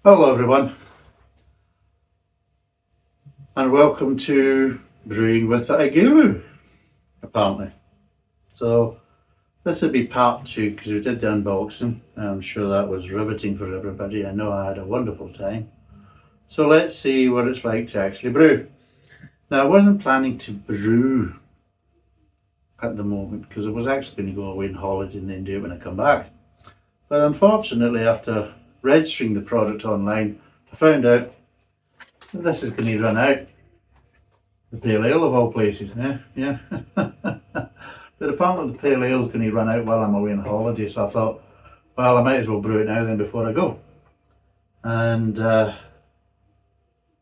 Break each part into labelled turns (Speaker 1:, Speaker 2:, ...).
Speaker 1: Hello everyone, and welcome to Brewing with a Guru, apparently. So this would be part two because we did the unboxing. I'm sure that was riveting for everybody. I know I had a wonderful time. So let's see what it's like to actually brew. Now I wasn't planning to brew at the moment because I was actually going to go away on holiday and then do it when I come back. But unfortunately, after registering the product online, I found out that this is going to run out. The pale ale of all places, yeah. But apparently the pale ale is going to run out while I'm away on holiday, so I thought, well, I might as well brew it now then before I go. And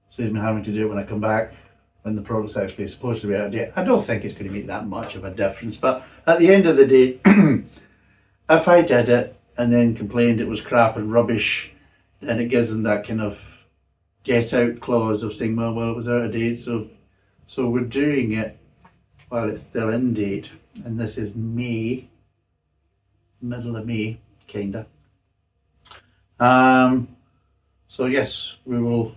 Speaker 1: saves me having to do it when I come back, when the product's actually supposed to be out of date. I don't think it's going to make that much of a difference, but at the end of the day, if I did it and then complained it was crap and rubbish, then it gives them that kind of get out clause of saying, well, it was out of date, so we're doing it while it's still in date, and this is May, middle of May, kinda. So yes, we will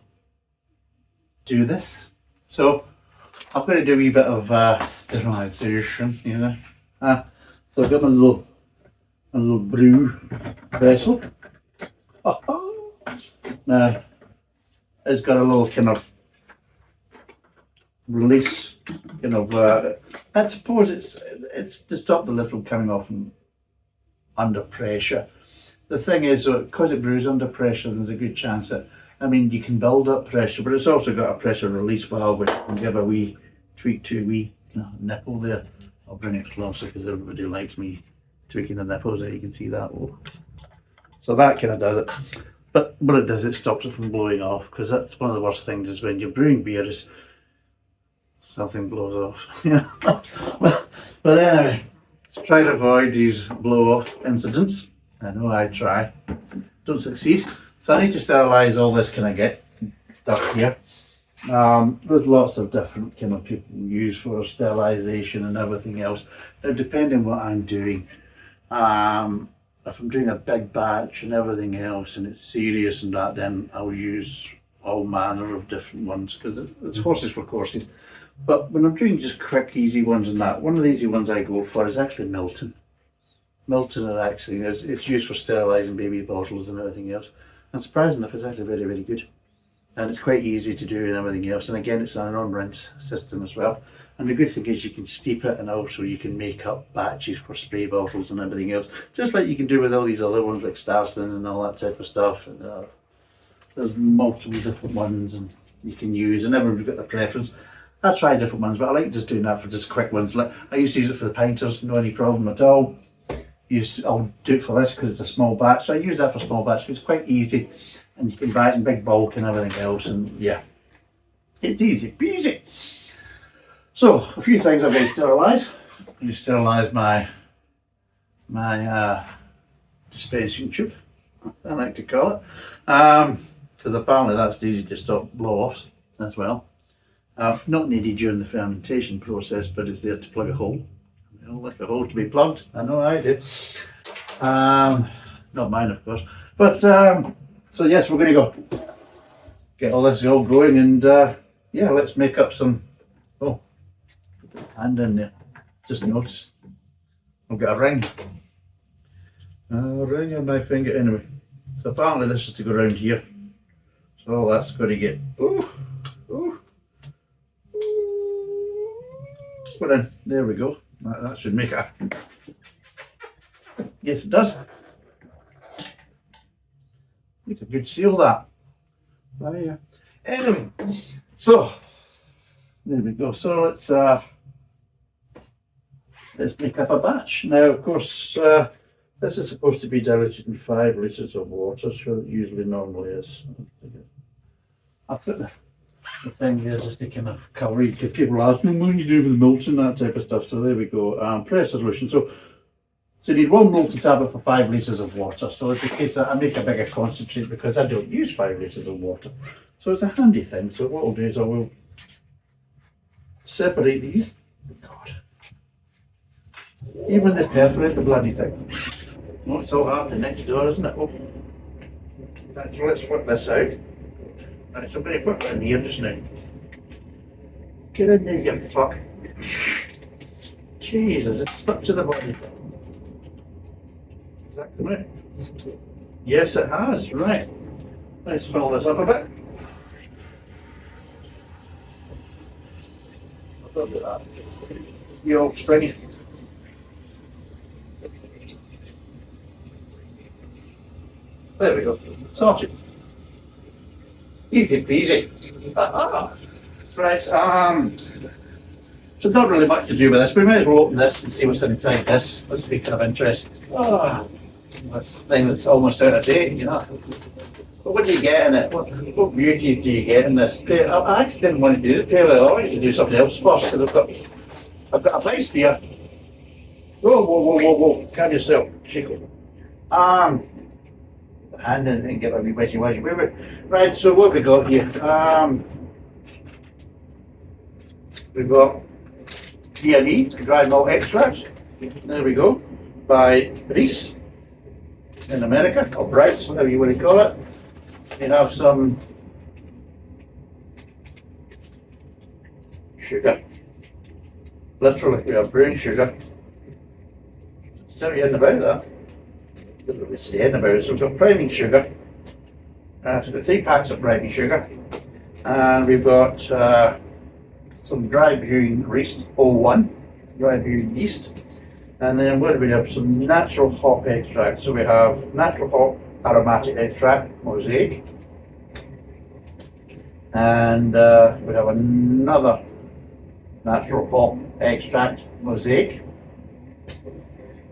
Speaker 1: do this. So I'm going to do a wee bit of sterilisation, So I've got my little brew vessel. Now it's got a little kind of release, I suppose it's to stop the lid from coming off under pressure. The thing is, because it brews under pressure, there's a good chance that, you can build up pressure, but it's also got a pressure release valve which can give a wee tweak to a wee nipple there. I'll bring it closer because everybody likes me tweaking the nipples there. You can see that. So that kind of does it. But what it does, it stops it from blowing off, because that's one of the worst things is when you're brewing beer is something blows off. But anyway, let's try to avoid these blow off incidents. I know I try, don't succeed. So I need to sterilise all this kind of get stuff here. There's lots of different kind of people use for sterilisation and everything else. Now, depending on what I'm doing, if I'm doing a big batch and everything else and it's serious and that, then I'll use all manner of different ones because it's horses for courses. But when I'm doing just quick, easy ones and that, one of the easy ones I go for is actually Milton. Milton are actually, it's used for sterilising baby bottles and everything else. And surprising enough, it's actually very, very good. And it's quite easy to do and everything else. And again, it's an on-rinse system as well. And the good thing is you can steep it, and also you can make up batches for spray bottles and everything else. Just like you can do with all these other ones like Starston and all that type of stuff. And there's multiple different ones and you can use, and everyone's got their preference. I try different ones, but I like just doing that for just quick ones. Like I used to use it for the pinters, no any problem at all. I'll do it for this because it's a small batch. So I use that for small batch because it's quite easy, and you can buy it in big bulk and everything else. And yeah, it's easy peasy. So a few things I've got to sterilise. I'm going to sterilise my dispensing tube, I like to call it, because apparently that's easy to stop blow-offs as well. Not needed during the fermentation process, but it's there to plug a hole. Like a hole to be plugged. I know I did. Not mine, of course. But so yes, we're going to go get all this all going, and yeah, let's make up some. Oh, put the hand in there. Just notice I've got a ring. A ring on my finger anyway. So apparently this is to go around here. So that's going to get. Well then, there we go. That should make it. Yes, it does. It's a good seal, that. Oh, yeah. Anyway, so there we go. So let's make up a batch. Now, of course, this is supposed to be diluted in 5 litres of water, so it usually normally is. I'll put the thing here just to kind of cover it, because people ask me, what do you do with the Milton, that type of stuff. So there we go. Pressure solution. So you need 1 Milton tablet for 5 litres of water. So it's the case that I make a bigger concentrate because I don't use 5 litres of water. So it's a handy thing. So what I'll do is I will separate these. God. Even they perforate the bloody thing. Oh, it's all happening next door, isn't it? Oh. Right, so let's work this out. Right, so I'm going to put that in here just now. Get in there, you fuck. Jesus, it's stuck to the body. Has that come out? Yes, it has. Right. Let's fill this up a bit. Look at that. You old springy. There we go. Sorted. Easy peasy. Right, so not really much to do with this. We might as well open this and see what's inside this. Let's be kind of interesting. This thing that's almost out of date, you know. But what do you get in it? What beauties do you get in this? I actually didn't want to do the paleo. I wanted to do something else first because I've got a base here. Whoa. Calm yourself, Chico. And then get a wee wishy-washy. Right, so what have we got here? We've got D&E, dry malt extract. There we go. By Reese in America, or Bryce, whatever you want to call it. We have some sugar. Literally, we have brewing sugar. Sorry about that. Doesn't really say anything about it. So we've got priming sugar. So we've got 3 packs of priming sugar. And we've got some dry brewing yeast, 01, dry brewing yeast. And then what do we have? Some natural hop extract. So we have natural hop aromatic extract, Mosaic. And we have another natural hop extract, Mosaic.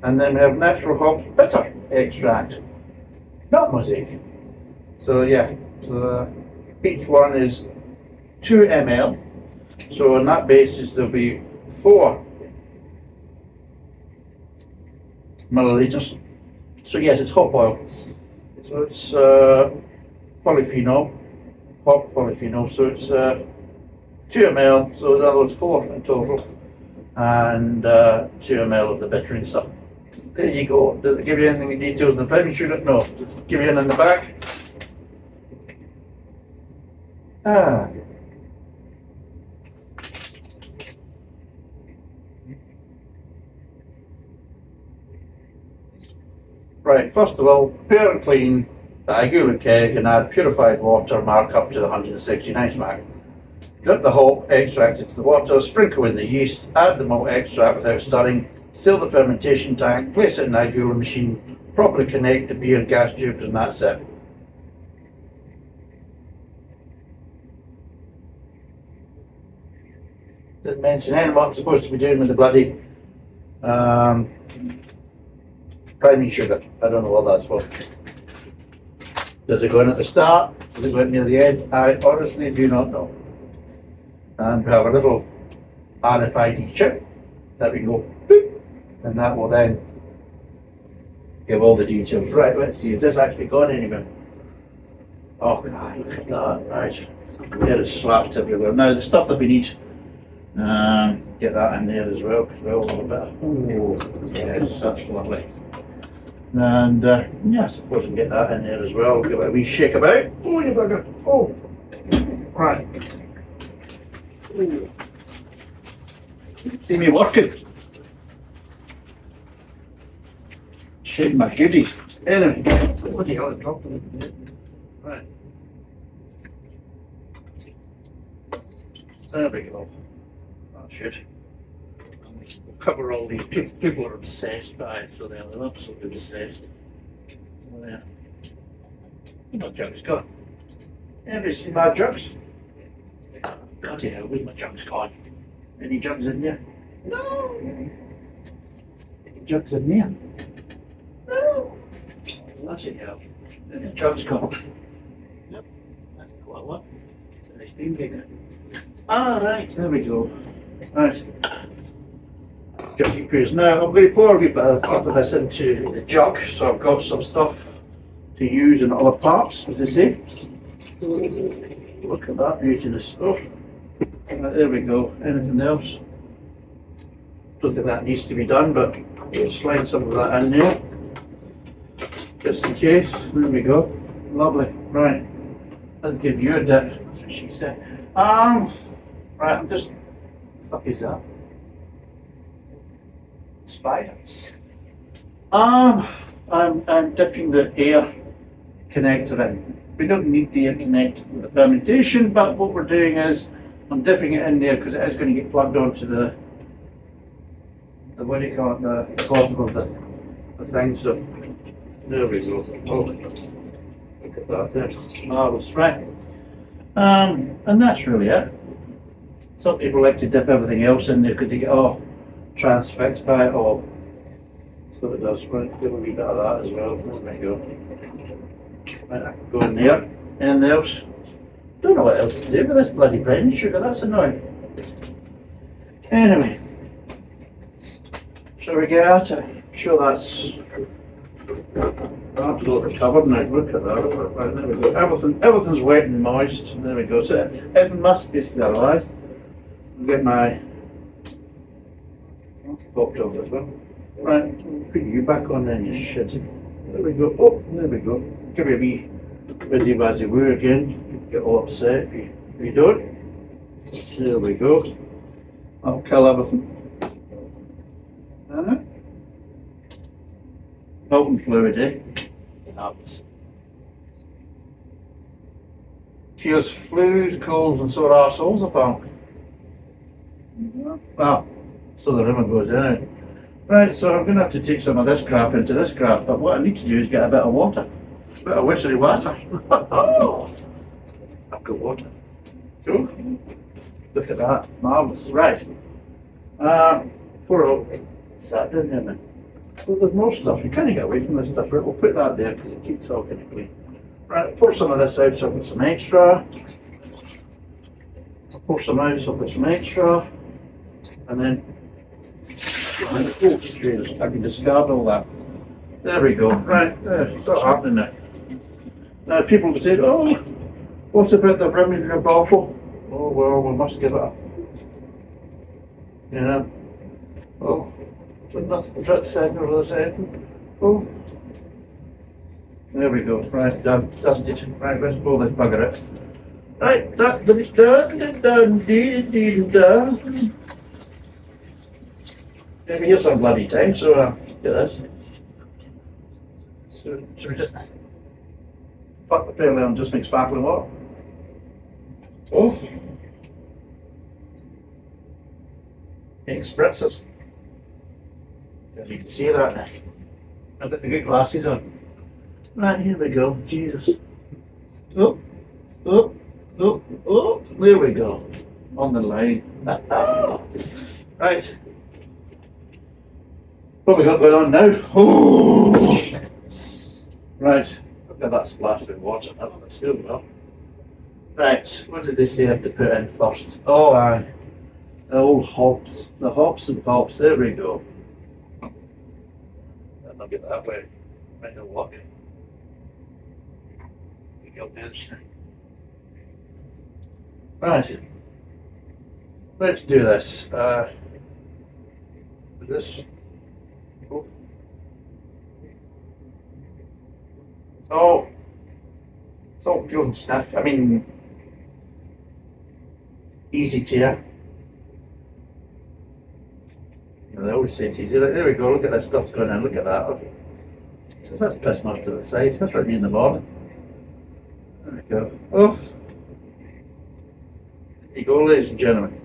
Speaker 1: And then we have natural hop bitter extract, not Mosaic. So yeah, so each one is 2 ml. So on that basis there'll be 4 milliliters. So yes, it's hop oil. So it's polyphenol, hop polyphenol. So it's 2 ml. So that was 4 in total, and 2 ml of the bittering stuff. There you go. Does it give you anything in details in the priming sugar? No. Does it give you anything in the back? Right, first of all, pure and clean Agula keg and add purified water, mark up to the 169 mark. Drip the hop extract into the water, sprinkle in the yeast, add the malt extract without stirring, seal the fermentation tank, place it in the Agula machine, properly connect the beer gas tubes, and that's it. Didn't mention anything what I'm supposed to be doing with the bloody priming sugar. I don't know what that's for. Does it go in at the start? Does it go in near the end? I honestly do not know. And we have a little RFID chip that we go boop, and that will then give all the details. Right, let's see, has this actually gone anywhere? Oh God, look at that, right. There it's slapped everywhere. Now the stuff that we need, get that in there as well, because we're all a little bit, oh yes, that's lovely. And yeah, I suppose I can get that in there as well. Give it a wee shake about. Oh, you bugger. Oh, right. Ooh. See me working. Shake my goodies. Anyway, bloody hell, I dropped it. Right. There we go. That should. We'll cover all these. People are obsessed by it, so they're absolutely obsessed. Well, there. My jug's gone. Anybody see my jugs? Bloody hell, where's my jugs gone? Any jugs in there? No! Any jugs in there? No! Bloody hell. Any jugs gone? Yep, that's quite a lot. It's a nice bean maker. Ah, right, there we go. Right. Juggy poos. Now, I'm going to pour a wee bit of this into the jug, so I've got some stuff to use in other parts, as they say. Look at that beautiness. Oh. Right, there we go. Anything else? Don't think that needs to be done, but we'll slide some of that in there. Just in case. There we go. Lovely. Right, let's give you a dip. That's what she said. Right, I'm just. What the fuck is that? Spider. I'm dipping the air connector in. We don't need the air connector for the fermentation, but what we're doing is I'm dipping it in there because it is going to get plugged onto the what do you call it, the bottom of the thing. So there we go. Oh, look at that there. Marvelous, right? And that's really it. Some people like to dip everything else in there because they get all transfixed by it all. So it does. Right, give a wee bit of that as well. There we go. Right, I can go in there. Anything else? Don't know what else to do with this bloody brown sugar. That's annoying. Anyway, shall we get at it? I'm sure that's absolutely covered now. Look at that. Right, there we go. Everything's wet and moist. There we go. So it must be sterilised. I'll get my popped off as well. Right, put you back on then, you shit. There we go. Oh, there we go. Give me a wee busy bazzy woo again. Get all upset if you don't. There we go. I'll kill everything. Molten fluid, eh? Marvellous. Cures flus, colds, and sore arseholes apparently. Well, so the rumour goes in. Right, so I'm going to have to take some of this crap into this crap, but what I need to do is get a bit of water. A bit of whisky water. Oh, I've got water. Oh, look at that. Marvellous. Right. Poor old. Sat down there, man. So there's more stuff. You can't get away from this stuff. Right, we'll put that there because it keeps talking to me. Right, pour some of this out so I've got some extra. Pour some out so I've got some extra. And then I can discard all that. There we go. Right, there. It's not happening now. Now people will say, oh, what about the rim in your bottle? Oh well, we must give it up. You know? Oh, there's nothing to second or the second. Oh. There we go. Right, done. Dusted. Right, let's pull this bugger out. Right, that's done. Maybe here's some bloody time, so get this. So we just fuck the pale ale and just make sparkling water. Oh. Take spritzers. You can see that now. I've got the good glasses on. Right, here we go. Jesus. Oh, oh, oh, oh. There we go. On the line. Right. What have we got going on now? Oh. Right. Look at that splash with water. That looks good, well. Right. What did they say I have to put in first? Oh, aye. The old hops. The hops and pops. There we go. I'll get that way. Might not work. Right. Let's do this. This. Oh. It's all good and sniff. I mean, easy tear. They always say it's easy. There we go. Look at that stuff going in. Look at that. So that's pissing off to the side. That's like me in the morning. There we go. Oh. There you go, ladies and gentlemen.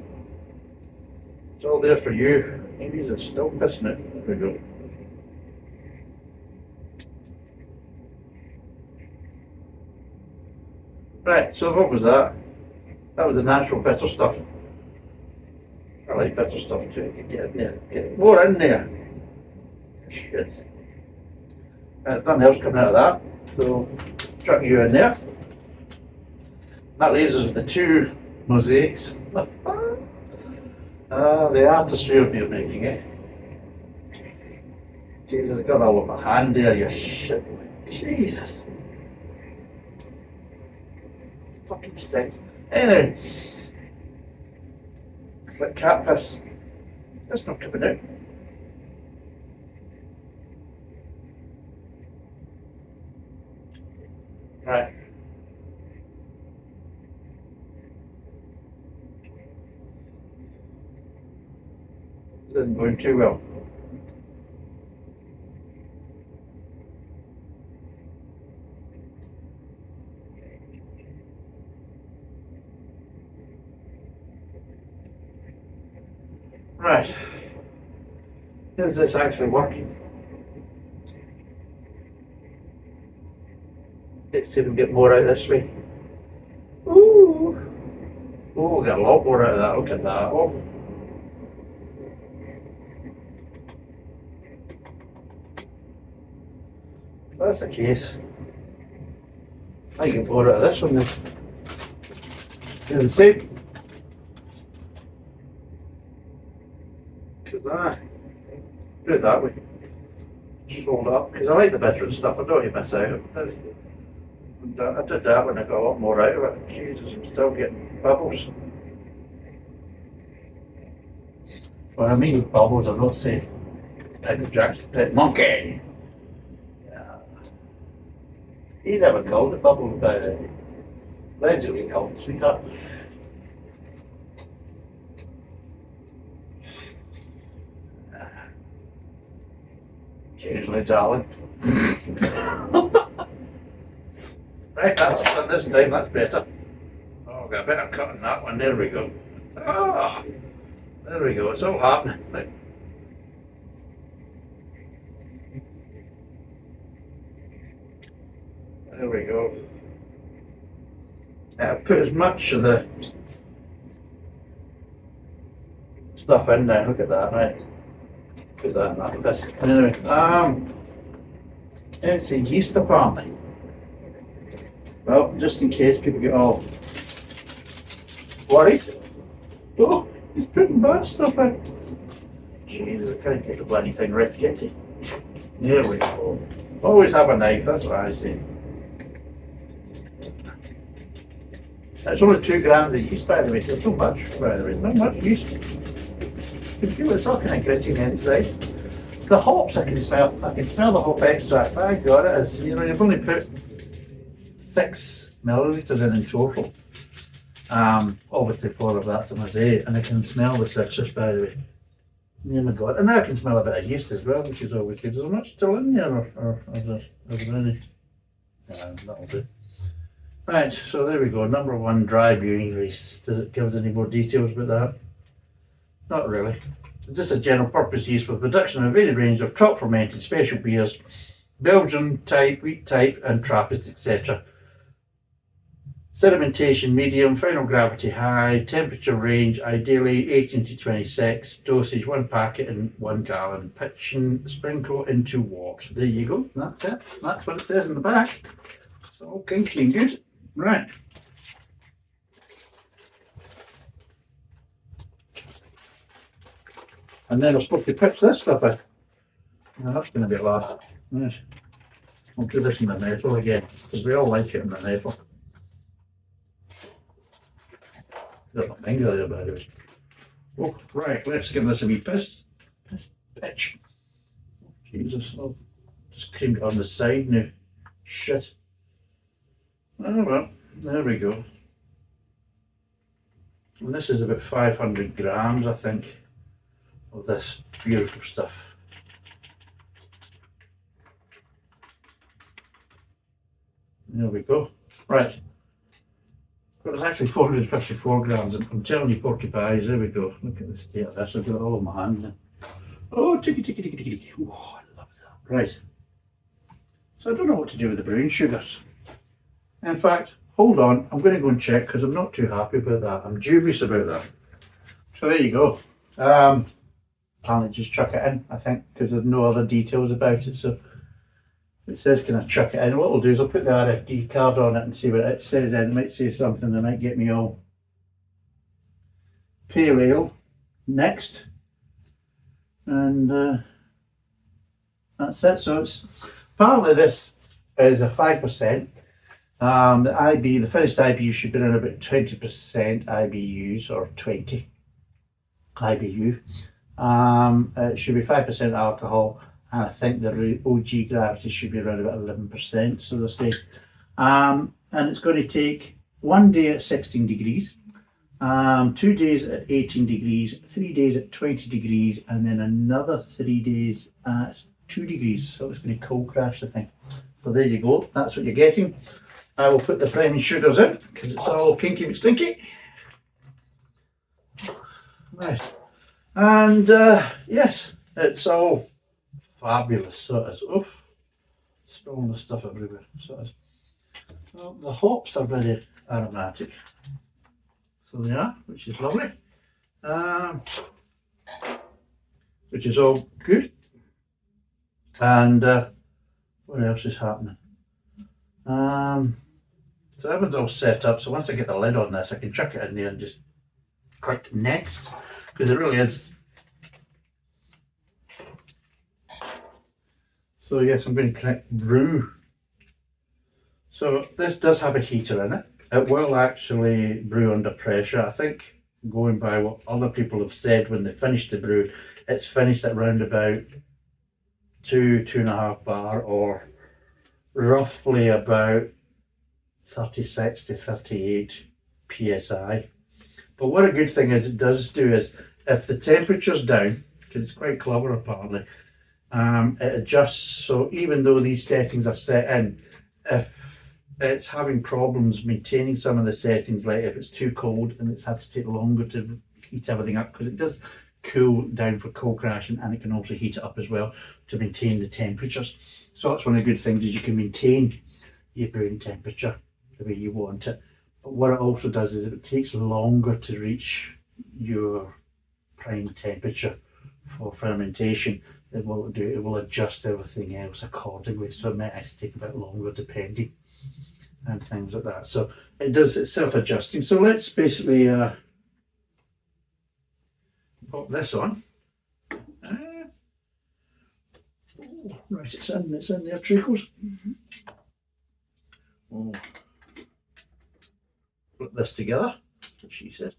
Speaker 1: It's all there for you. These are still pissing it. There we go. Right, so what was that? That was the natural bitter stuff. I like bitter stuff too. Get in there. Get more in there. Shit. Nothing else coming out of that. So, chuck you in there. That leaves us with the two mosaics. The artistry of beer making, eh? Jesus, I got that with my hand there, you shit. Jesus. Fucking stinks. Anyway. It's like cat piss. That's not coming out. Right. It isn't going too well. Right. Is this actually working? Let's see if we can get more out this way. Ooh! Oh, we'll get a lot more out of that. Look at that. Oh. If that's the case, I can more out of this one then. Do the same. Because do it that way. Just hold up. Because I like the bitter and stuff. I don't want to miss out. I did that when I got a lot more out of it. Jesus, I'm still getting bubbles. When I mean bubbles, I'm not saying Peter Jackson, pet monkey. Yeah. He never called it bubbles, but allegedly called it sweetheart. Occasionally, darling. Right, that's it this time, that's better. Oh, got a better cut on that one, there we go. Ah, there we go, it's all happening. Right. There we go. Put as much of the stuff in there, look at that, right? Put that in that this. Anyway, it's a yeast apparently. Well, just in case people get all worried. Oh, he's putting bad stuff in. Jesus, I can't take a bloody thing right to get to. There we go. Always have a knife, that's what I say. That's only 2 grams of yeast, by the way. There's not much, by the way. Not much yeast. You can feel it's all kind of gritty on the inside. The hops I can smell. I can smell the hop extract. My God, it is. You know, you've only put 6 millilitres in total. Obviously 4 of that's in a day, and I can smell the citrus, by the way. Oh my God. And now I can smell a bit of yeast as well, which is always good. Is there much still in there, or is there any? That'll do. Right, so there we go. Number 1 dry viewing yeast. Does it give us any more details about that? Not really. It's just a general purpose yeast for the production of a varied range of top fermented special beers, Belgian type, wheat type, and Trappist, etc. Sedimentation medium, final gravity high, temperature range ideally 18 to 26, dosage 1 packet in 1 gallon, pitch and sprinkle into wort. There you go, that's it. That's what it says in the back. So all kinky and good. Right. And then I'm supposed to pitch this stuff in. Now that's going to be a laugh. Right. I'll do this in the metal again, because we all like it in the metal. Got my finger there, by the way. Oh, right, let's give this a wee pitch. Jesus, I'll just cream it on the side now. Shit. Oh well, there we go. And this is about 500 grams, I think, of this beautiful stuff. There we go. Right. But it's actually 454 grams. I'm telling you, porcupines, there we go. Look at the state of this. I've got it all in my hand now. Oh, ticky. Oh, I love that. Right. So I don't know what to do with the brown sugars. In fact, hold on. I'm going to go and check because I'm not too happy about that. I'm dubious about that. So there you go. I'll just chuck it in, I think, because there's no other details about it. So it says, can I chuck it in? What we'll do is I'll put the RFD card on it and see what it says in. It might say something that might get me all pale ale next. And that's it. So it's apparently this is a 5%. The IB, the finished IBU should be around about 20% IBUs or 20 IBU. It should be 5% alcohol. And I think the OG gravity should be around about 11%, so they say. And it's going to take 1 day at 16 degrees, 2 days at 18 degrees, 3 days at 20 degrees, and then another 3 days at 2 degrees. So it's going to cold crash the thing. So there you go, that's what you're getting. I will put the priming sugars in because it's all kinky McStinky. Right. And yes, it's all fabulous. So it's, oof, spilling the stuff everywhere. So it's, well, the hops are very aromatic. So they are, which is lovely. Which is all good. And what else is happening? So everything's all set up. So once I get the lid on this, I can chuck it in there and just click next, because it really is. So yes, I'm going to connect brew. So this does have a heater in it. It will actually brew under pressure. I think, going by what other people have said when they finish the brew, it's finished at around about 2.5 bar, or roughly about 36 to 38 psi. But what a good thing is it does do is, if the temperature's down, because it's quite clever apparently, it adjusts. So even though these settings are set in, if it's having problems maintaining some of the settings, like if it's too cold and it's had to take longer to heat everything up, because it does cool down for cold crashing, and it can also heat it up as well to maintain the temperatures. So that's one of the good things, is you can maintain your brewing temperature the way you want it. But what it also does is it takes longer to reach your prime temperature for fermentation. It will adjust everything else accordingly, so it might actually take a bit longer depending, and things like that. So it's self-adjusting. So let's basically pop this on. Right, it's in there, treacles. Oh, put this together, as she said.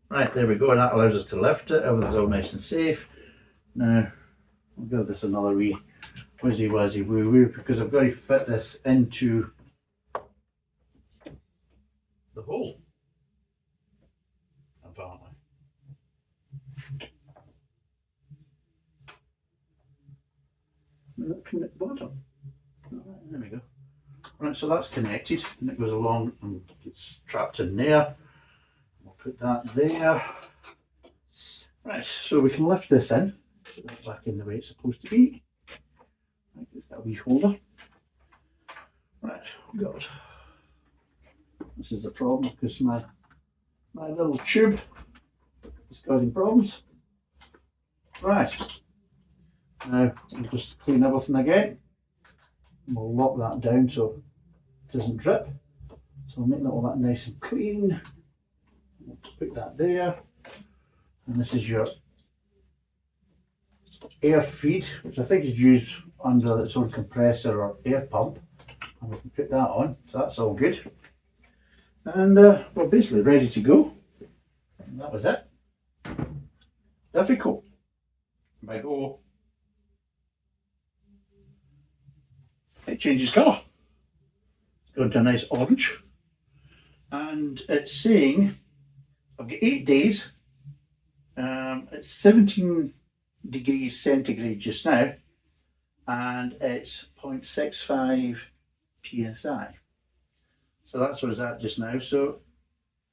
Speaker 1: Right, there we go, and that allows us to lift it. Everything's all nice and safe. Now, I'll give this another wee wizzy wazzy woo woo, because I've got to fit this into the hole, apparently. Connect bottom. Right, there we go. Right, so that's connected, and it goes along and gets trapped in there. We'll put that there. Right, so we can lift this in, put that back in the way it's supposed to be. Right, it's got a wee holder. Right, God. This is the problem, because my little tube is causing problems. Right, now we'll just clean everything again. We'll lock that down so it doesn't drip. So I'll make that all that nice and clean. We'll put that there. And this is your air feed, which I think is used under its own compressor or air pump. And we can put that on, so that's all good. And we're basically ready to go. And that was it. Difficult. If I go, it changes colour. It's going to a nice orange. And it's saying I've got 8 days. It's 17 degrees centigrade just now, and it's 0.65 psi. So that's what it's at just now. So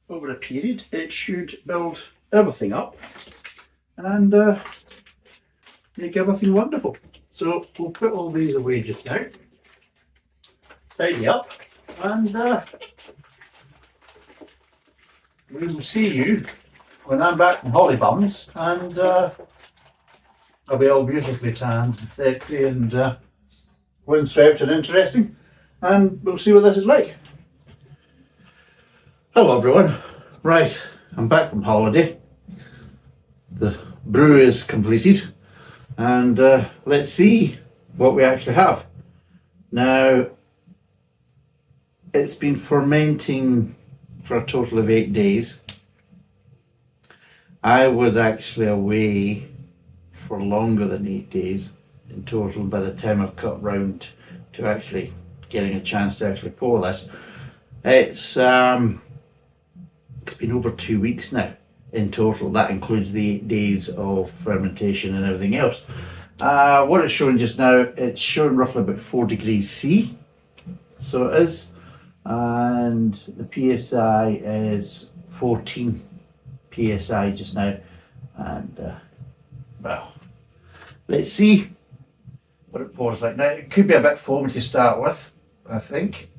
Speaker 1: over a period, it should build everything up and make everything wonderful. So we'll put all these away just now, tidy up, and we will see you when I'm back from Hollybums, and I'll be all beautifully tanned and sexy and windswept and interesting, and we'll see what this is like. Hello everyone. Right, I'm back from holiday. The brew is completed, and let's see what we actually have. Now, it's been fermenting for a total of 8 days. I was actually away for longer than 8 days in total by the time I've got round to actually getting a chance to actually pour this. It's it's been over 2 weeks now in total. That includes the 8 days of fermentation and everything else. What it's showing just now, it's showing roughly about 4 degrees C, so it is, and the PSI is 14 PSI just now, and well, let's see what it pours like. Now it could be a bit foamy to start with, I think.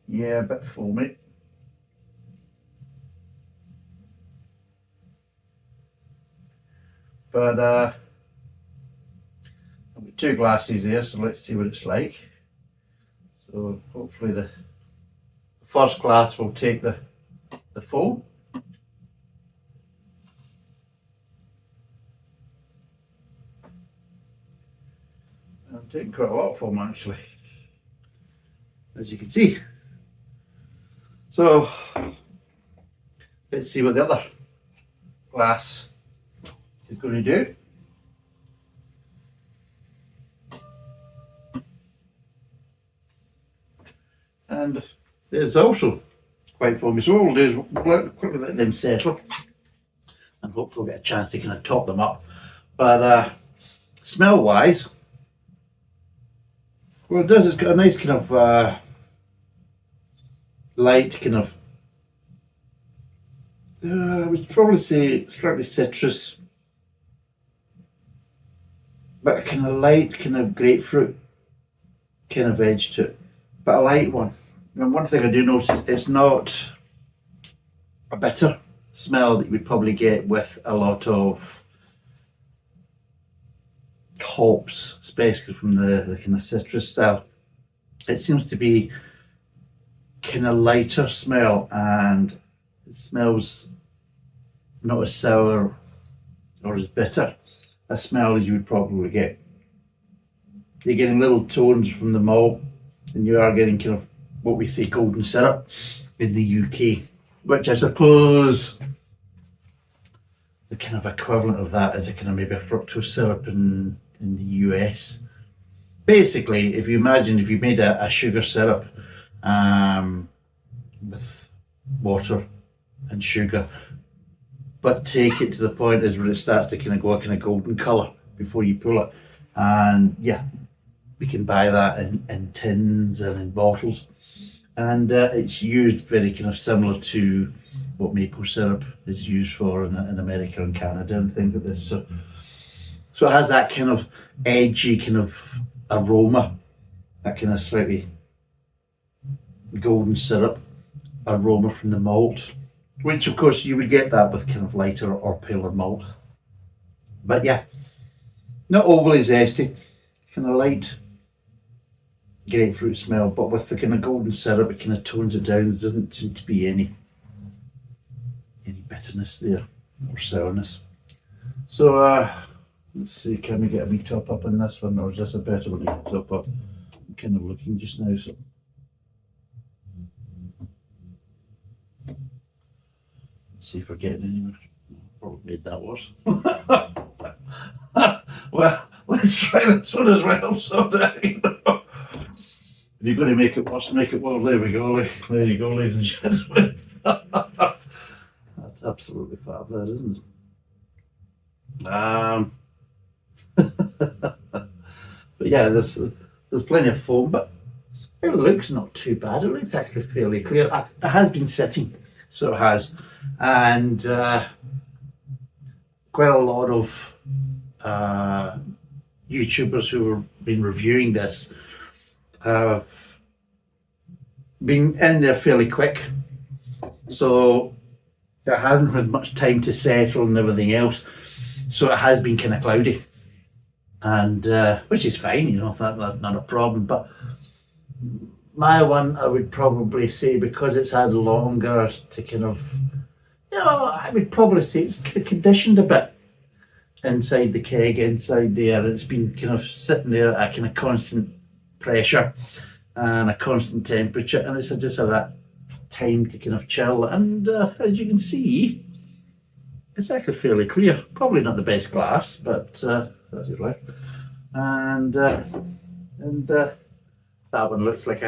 Speaker 1: Yeah, a bit foamy. But I've got 2 glasses there, so let's see what it's like. So hopefully the first glass will take the foam. I'm taking quite a lot of foam actually, as you can see. So let's see what the other glass is going to do. And there's also quite foamy, so what we'll do is we'll quickly let them settle and hopefully we'll get a chance to kind of top them up. But smell wise, what it does is got a nice kind of light kind of, I would probably say slightly citrus, but a kind of light kind of grapefruit kind of edge to it, but a light one. And one thing I do notice is it's not a bitter smell that you would probably get with a lot of hops, especially from the kind of citrus style. It seems to be kind of lighter smell, and it smells not as sour or as bitter a smell as you would probably get. You're getting little tones from the malt, and you are getting kind of what we say golden syrup in the UK, which I suppose the kind of equivalent of that is a kind of maybe a fructose syrup in the US. Basically, if you imagine if you made a sugar syrup with water and sugar, but take it to the point is where it starts to kind of go a kind of golden colour before you pull it. And yeah, we can buy that in tins and in bottles. And it's used very kind of similar to what maple syrup is used for in America and Canada and things like this. So it has that kind of edgy kind of aroma, that kind of slightly golden syrup aroma from the malt, which of course you would get that with kind of lighter or paler malt. But yeah, not overly zesty, kind of light grapefruit smell, but with the kind of golden syrup it kind of tones it down. There doesn't seem to be any bitterness there or sourness. So let's see, can we get a wee top up on this one, or is this a better one to get top up? I'm kind of looking just now, so let's see if we're getting anywhere. Probably made that worse. Well, let's try this one as well. So if you're going to make it worse, make it worse. There we go. There you go, ladies and gentlemen. That's absolutely fab, there, isn't it? But yeah, there's plenty of foam, but it looks not too bad. It looks actually fairly clear. It has been sitting, so it has, and quite a lot of YouTubers who have been reviewing this have been in there fairly quick, so it hasn't had much time to settle and everything else. So it has been kind of cloudy, and which is fine, you know, that's not a problem. But my one, I would probably say, because it's had longer to kind of, you know, I would probably say it's kind of conditioned a bit inside the keg, inside there. It's been kind of sitting there at kind of constant pressure and a constant temperature, and it's just had that time to kind of chill. And as you can see, it's actually fairly clear. Probably not the best glass, but that's it, right? And that one looks like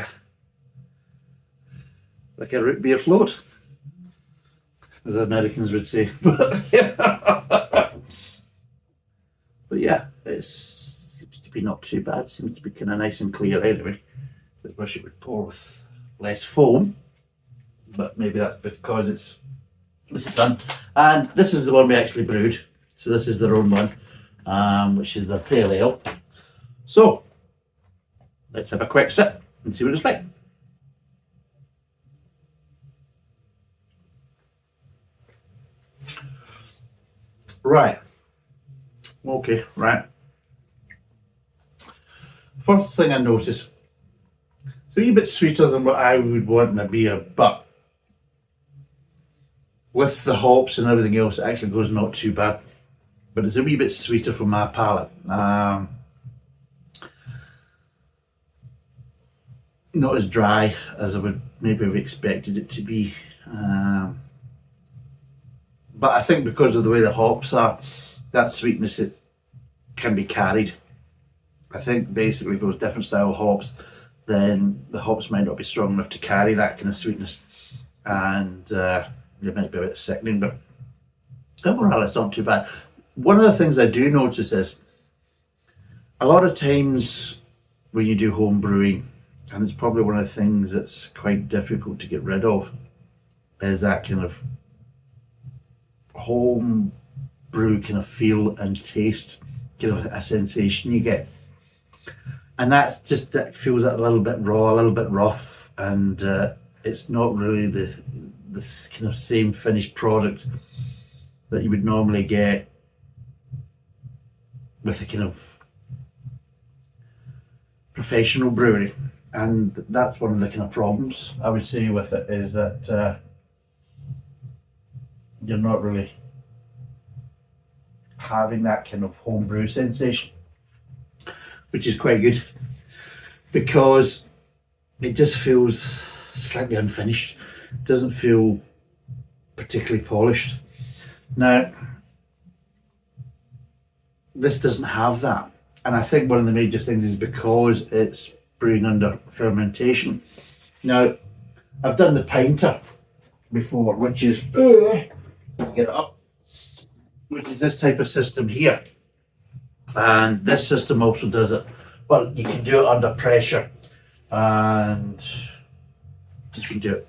Speaker 1: like a root beer float, as the Americans would say. But yeah, it seems to be not too bad. Seems to be kind of nice and clear anyway. I wish it would pour with less foam, but maybe that's because this is done. And this is the one we actually brewed. So this is their own one, which is their pale ale. So let's have a quick sip and see what it's like. Right. Okay, right. First thing I notice, it's a wee bit sweeter than what I would want in a beer, but with the hops and everything else, it actually goes not too bad. But it's a wee bit sweeter for my palate. Not as dry as I would maybe have expected it to be. But I think because of the way the hops are, that sweetness it can be carried. I think basically if it was different style hops, then the hops might not be strong enough to carry that kind of sweetness, and it might be a bit sickening, but overall it's not too bad. One of the things I do notice is a lot of times when you do home brewing, and it's probably one of the things that's quite difficult to get rid of, is that kind of home brew kind of feel and taste, kind of a sensation you get. And that's just, that feels a little bit raw, a little bit rough, and it's not really the kind of same finished product that you would normally get with a kind of professional brewery. And that's one of the kind of problems I would say with it, is that you're not really having that kind of homebrew sensation, which is quite good, because it just feels slightly unfinished. It doesn't feel particularly polished. Now, this doesn't have that, and I think one of the major things is because it's brewing under fermentation. Now, I've done the pinter before, which is get it up, which is this type of system here, and this system also does it. Well, you can do it under pressure, and you can do it.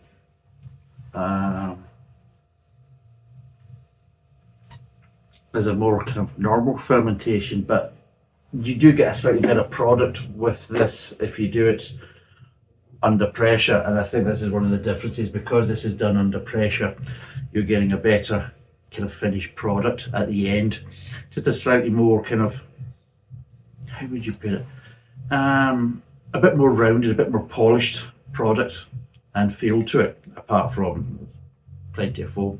Speaker 1: There's a more kind of normal fermentation, but you do get a slightly better product with this if you do it under pressure. And I think this is one of the differences, because this is done under pressure, you're getting a better kind of finished product at the end. Just a slightly more kind of, how would you put it? A bit more rounded, a bit more polished product and feel to it, apart from plenty of foam.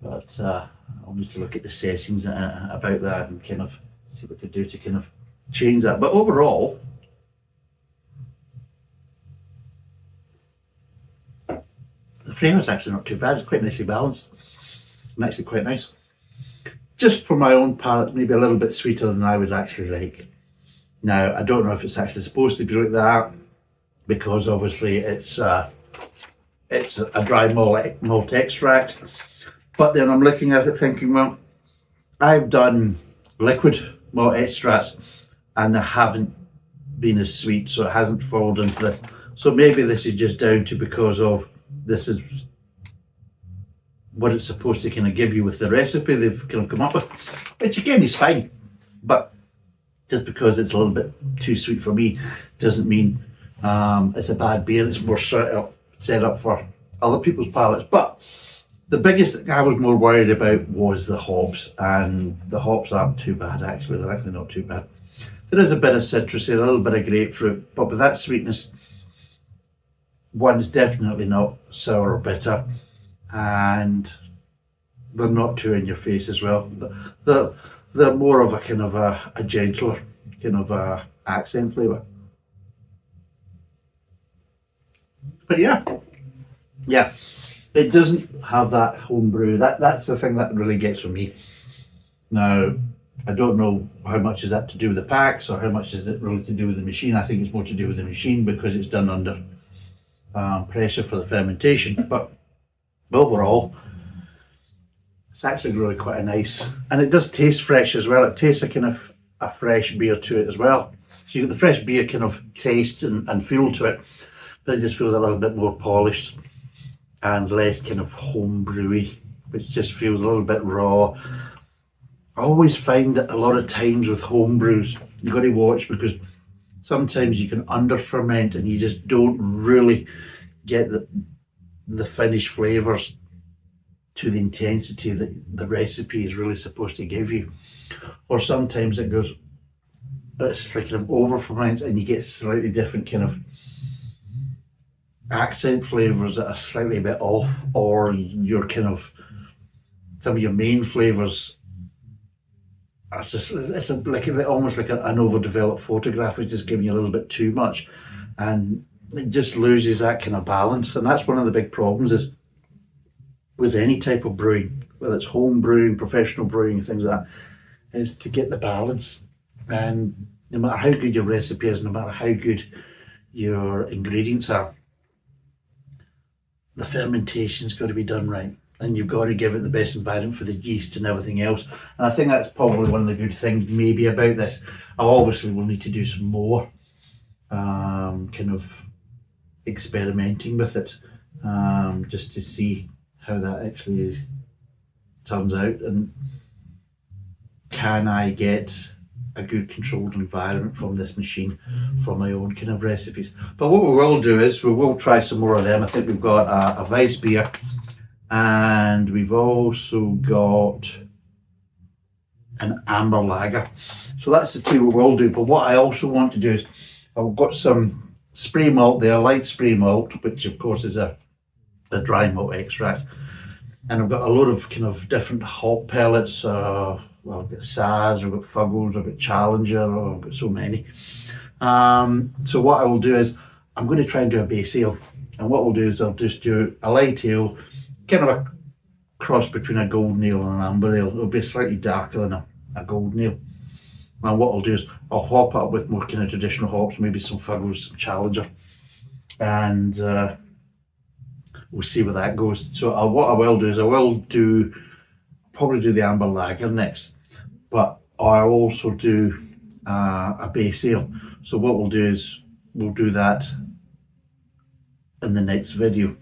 Speaker 1: But I'll need to look at the settings about that and kind of see what we could do to kind of change that. But overall, the flavour's actually not too bad. It's quite nicely balanced and actually quite nice. Just for my own palate, maybe a little bit sweeter than I would actually like. Now, I don't know if it's actually supposed to be like that, because obviously it's a dry malt extract. But then I'm looking at it thinking, well, I've done liquid malt extracts and they haven't been as sweet, so it hasn't fallen into this. So maybe this is just down to because of this is what it's supposed to kind of give you with the recipe they've kind of come up with, which again is fine. But just because it's a little bit too sweet for me doesn't mean it's a bad beer. It's more set up for other people's palates. But the biggest thing I was more worried about was the hops, and the hops aren't too bad actually. They're actually not too bad. There is a bit of citrusy, a little bit of grapefruit, but with that sweetness, one's definitely not sour or bitter, and they're not too in your face as well. They're more of a kind of a gentler kind of accent flavour. But yeah, it doesn't have that homebrew. That's the thing that really gets with me. Now, I don't know how much is that to do with the packs or how much is it really to do with the machine. I think it's more to do with the machine because it's done under pressure for the fermentation. But overall, it's actually really quite a nice, and it does taste fresh as well. It tastes a kind of a fresh beer to it as well. So you get the fresh beer kind of taste and feel to it, but it just feels a little bit more polished and less kind of home brewy, which just feels a little bit raw. I always find that a lot of times with home brews, you've got to watch, because sometimes you can under ferment and you just don't really get the finished flavours to the intensity that the recipe is really supposed to give you. Or sometimes it's like kind of over ferments and you get slightly different kind of accent flavours that are slightly a bit off, or your kind of, some of your main flavours are just, almost like an overdeveloped photograph. It's just giving you a little bit too much, and it just loses that kind of balance. And that's one of the big problems is with any type of brewing, whether it's home brewing, professional brewing, things like that, is to get the balance. And no matter how good your recipe is, no matter how good your ingredients are, the fermentation's got to be done right, and you've got to give it the best environment for the yeast and everything else. And I think that's probably one of the good things maybe about this. I obviously will need to do some more kind of experimenting with it, just to see how that actually turns out, and can I get a good controlled environment from this machine from my own kind of recipes. But what we will do is we will try some more of them. I think we've got a Weiss beer, and we've also got an amber lager. So that's the two we will do. But what I also want to do is, I've got some spray malt there, light spray malt, which of course is a dry malt extract. And I've got a lot of kind of different hop pellets. Well, I've got Saaz, I've got Fuggles, I've got Challenger, I've got so many. So what I will do is, I'm going to try and do a base ale. And what we'll do is I'll just do a light ale, kind of a cross between a golden ale and an amber ale. It'll be slightly darker than a golden ale. And what I'll do is I'll hop it up with more kind of traditional hops, maybe some Fuggles, some Challenger. And we'll see where that goes. So what I will do is I will probably do the amber lager next, but I'll also do a base ale. So what we'll do is we'll do that in the next video,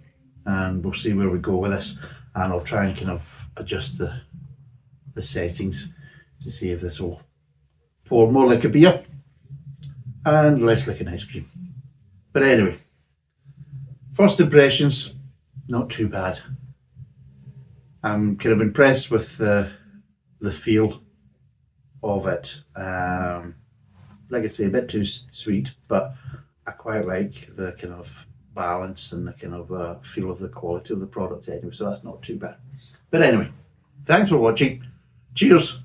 Speaker 1: and we'll see where we go with this, and I'll try and kind of adjust the settings to see if this will pour more like a beer and less like an ice cream. But anyway, first impressions, not too bad. I'm kind of impressed with the feel of it. Like I say, a bit too sweet, but I quite like the kind of balance and the kind of feel of the quality of the product anyway, so that's not too bad. But anyway, thanks for watching. Cheers,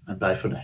Speaker 1: and bye for now.